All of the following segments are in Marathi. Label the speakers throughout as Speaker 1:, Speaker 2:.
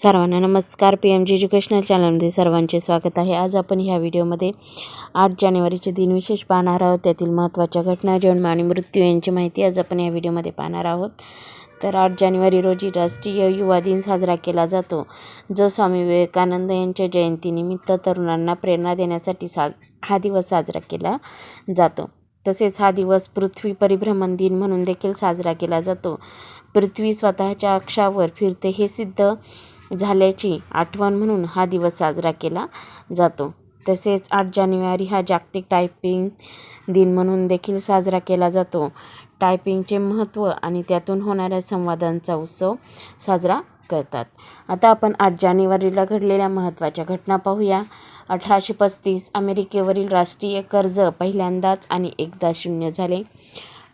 Speaker 1: सर्वांना नमस्कार. PMG एज्युकेशनल चॅनलमध्ये सर्वांचे स्वागत आहे. आज आपण ह्या व्हिडिओमध्ये 8 जानेवारीचे दिनविशेष पाहणार आहोत. त्यातील महत्त्वाच्या घटना, जन्म आणि मृत्यू यांची माहिती आज आपण या व्हिडिओमध्ये पाहणार आहोत. तर 8 जानेवारी रोजी राष्ट्रीय युवा दिन साजरा केला जातो, जो स्वामी विवेकानंद यांच्या जयंतीनिमित्त तरुणांना प्रेरणा देण्यासाठी हा दिवस साजरा केला जातो. तसेच हा दिवस पृथ्वी परिभ्रमण दिन म्हणून देखील साजरा केला जातो. पृथ्वी स्वतःच्या अक्षावर फिरते हे सिद्ध झाल्याची आठवण म्हणून हा दिवस साजरा केला जातो. तसेच 8 जानेवारी हा जागतिक टायपिंग दिन म्हणून देखील साजरा केला जातो. टायपिंगचे महत्त्व आणि त्यातून होणाऱ्या संवादांचा उत्सव साजरा करतात. आता आपण 8 जानेवारीला घडलेल्या महत्त्वाच्या घटना पाहूया. 1835 अमेरिकेवरील राष्ट्रीय कर्ज पहिल्यांदाच आणि एकदा शून्य झाले.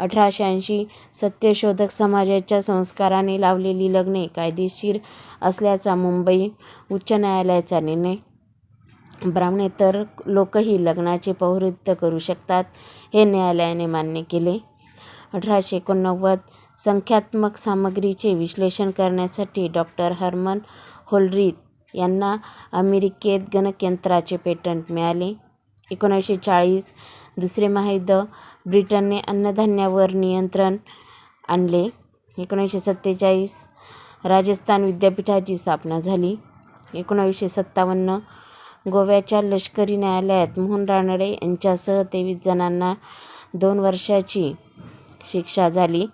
Speaker 1: 1880 सत्यशोधक समाजाच्या संस्काराने लावलेली लग्ने कायदेशीर असल्याचा मुंबई उच्च न्यायालयाचा निर्णय. ब्राह्मणेतर लोकही लग्नाचे पौरोहित्य करू शकतात, हे न्यायालयाने मान्य केले. 1889 संख्यात्मक सामग्रीचे विश्लेषण करण्यासाठी डॉक्टर हर्मन होलरीथ यांना अमेरिकेत गणकयंत्राचे पेटंट मिळाले. 1940 दुसरे महायुद्ध. ब्रिटनने अन्नधान्यावर नियंत्रण आणले. 1947 राजस्थान विद्यापीठाची स्थापना झाली. 1957 गोव्याच्या लष्करी न्यायालयात मोहन रानडे यांच्यासह 23 जणांना 2 वर्षाची शिक्षा झाली.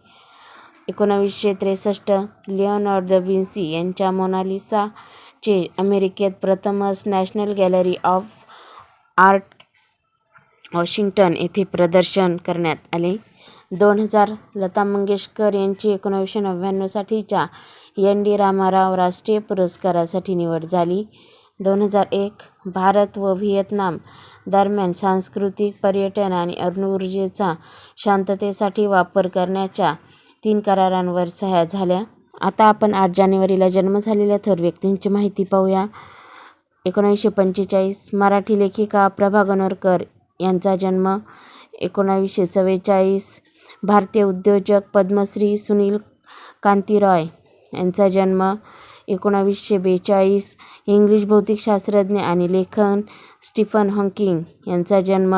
Speaker 1: 1963 लिओनार्दो दा विन्सी यांच्या मोनालिसाचे अमेरिकेत प्रथमच national gallery of art Washington येथे प्रदर्शन करण्यात आले. 2000 लता मंगेशकर यांची 1999 साठीच्या ND रामाराव राष्ट्रीय पुरस्कारासाठी निवड झाली. 2001 भारत व व्हिएतनाम दरम्यान सांस्कृतिक, पर्यटन आणि अणुऊर्जेचा शांततेसाठी वापर करण्याच्या 3 करारांवर सह्या झाल्या. आता आपण 8 जानेवारीला जन्म झालेल्या थोर व्यक्तींची माहिती पाहूया. 1945 मराठी लेखिका प्रभा गणोरकर यांचा जन्म. 1944 भारतीय उद्योजक पद्मश्री सुनील कांती रॉय यांचा जन्म. 1942 इंग्लिश भौतिकशास्त्रज्ञ आणि लेखक स्टीफन हॉकिंग यांचा जन्म.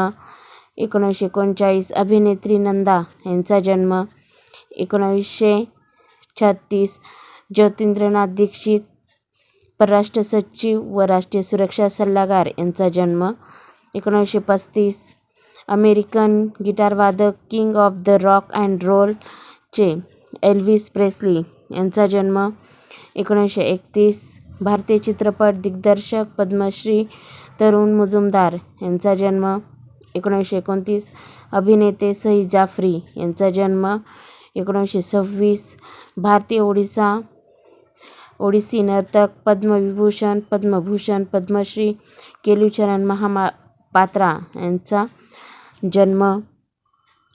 Speaker 1: 1939 अभिनेत्री नंदा यांचा जन्म. 1936 ज्योतिरिंद्रनाथ दीक्षित परराष्ट्र सचिव व राष्ट्रीय सुरक्षा सल्लागार यांचा जन्म. 1935 अमेरिकन गिटारवादक king of the rock and रोलचे एल्व्हिस प्रेस्ली यांचा जन्म. 1931 भारतीय चित्रपट दिग्दर्शक पद्मश्री तरुण मुजुमदार यांचा जन्म. 1929 अभिनेते सईद जाफरी यांचा जन्म. 1926 भारतीय ओडिसी नर्तक पद्मविभूषण, पद्मभूषण, पद्मश्री केलुचरण महापात्रा यांचा जन्म.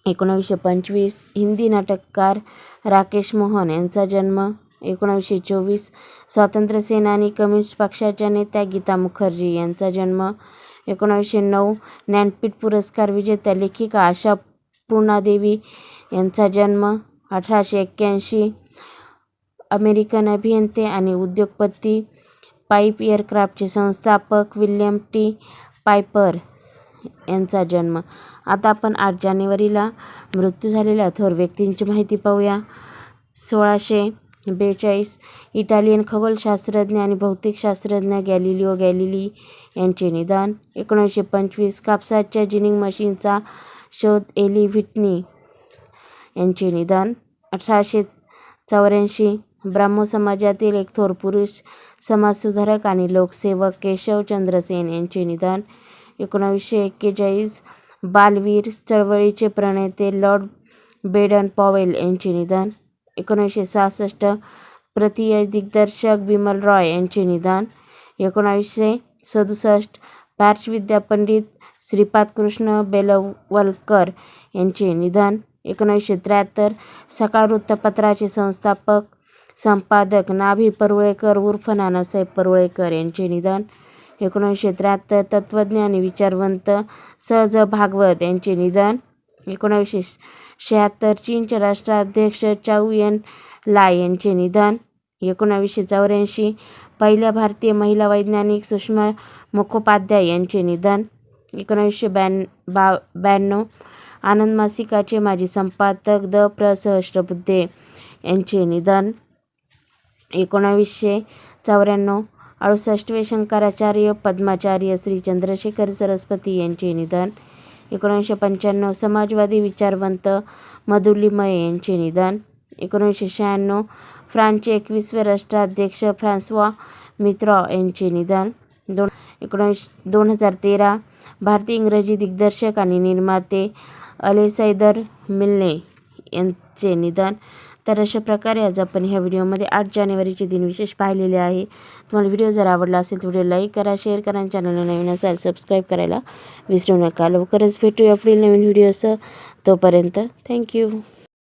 Speaker 1: 1925 हिंदी नाटककार राकेश मोहन यांचा जन्म. 1924 स्वातंत्र्यसेनानी कम्युनिस्ट पक्षाच्या नेत्या गीता मुखर्जी यांचा जन्म. 1909 ज्ञानपीठ पुरस्कार विजेत्या लेखिका आशा पूर्णादेवी यांचा जन्म. 1881 अमेरिकन अभियंते आणि उद्योगपती, पाईप एअरक्राफ्टचे संस्थापक विल्यम टी पायपर यांचा जन्म. आता आपण 8 जानेवारीला मृत्यू झालेल्या थोर व्यक्तींची माहिती पाहूया. 1642 इटालियन खगोलशास्त्रज्ञ आणि भौतिकशास्त्रज्ञ गॅलिलिओ गॅलिली यांचे निधन. 1925 कापसाच्या जिनिंग मशीनचा शोध एली व्हिटनी यांचे निधन. 1884 ब्राह्मो समाजातील एक थोर पुरुष समाजसुधारक आणि लोकसेवक केशवचंद्र सेन यांचे निधन. 1941 बालवीर चळवळीचे प्रणेते लॉर्ड बेडन पॉवेल यांचे निधन. 1966 प्रतियश दिग्दर्शक बिमल रॉय यांचे निधन. 1967 पार्श्वविद्या पंडित श्रीपाद कृष्ण बेलवलकर यांचे निधन. 1973 सकाळ वृत्तपत्राचे संस्थापक संपादक नाभी परुळेकर उर्फ नानासाहेब परुळेकर यांचे निधन. 1973 तत्त्वज्ञ आणि विचारवंत स. ज. भागवत यांचे निधन. 1976 चीनचे राष्ट्राध्यक्ष चाऊ एन लाय यांचे निधन. 1984 पहिल्या भारतीय महिला वैज्ञानिक सुषमा मुखोपाध्याय यांचे निधन. 1992 आनंद मासिकाचे माजी संपादक द प्र. सहस्रबुद्धे यांचे निधन. 1994 68 शंकराचार्य पद्माचार्य श्री चंद्रशेखर सरस्वती यांचे निधन. 1995 समाजवादी विचारवंत मधुलिमय यांचे निधन. 1996 फ्रान्सचे 21वे राष्ट्राध्यक्ष फ्रान्सवा मित्रा यांचे निधन. 2013 भारतीय इंग्रजी दिग्दर्शक आणि निर्माते अलेक्झांडर मिल्ने यांचे निधन. तर अशा प्रकारे आज आपण ह्या व्हिडिओमध्ये 8 जानेवारीचे दिनविशेष पाहिलेले आहे. तुम्हाला व्हिडिओ जर आवडला असेल तर व्हिडिओ लाईक करा, शेअर करा आणि चॅनलला नवीन असाल सबस्क्राईब करायला विसरू नका. लवकरच भेटूया पुढील नवीन व्हिडिओसह. तोपर्यंत थँक्यू.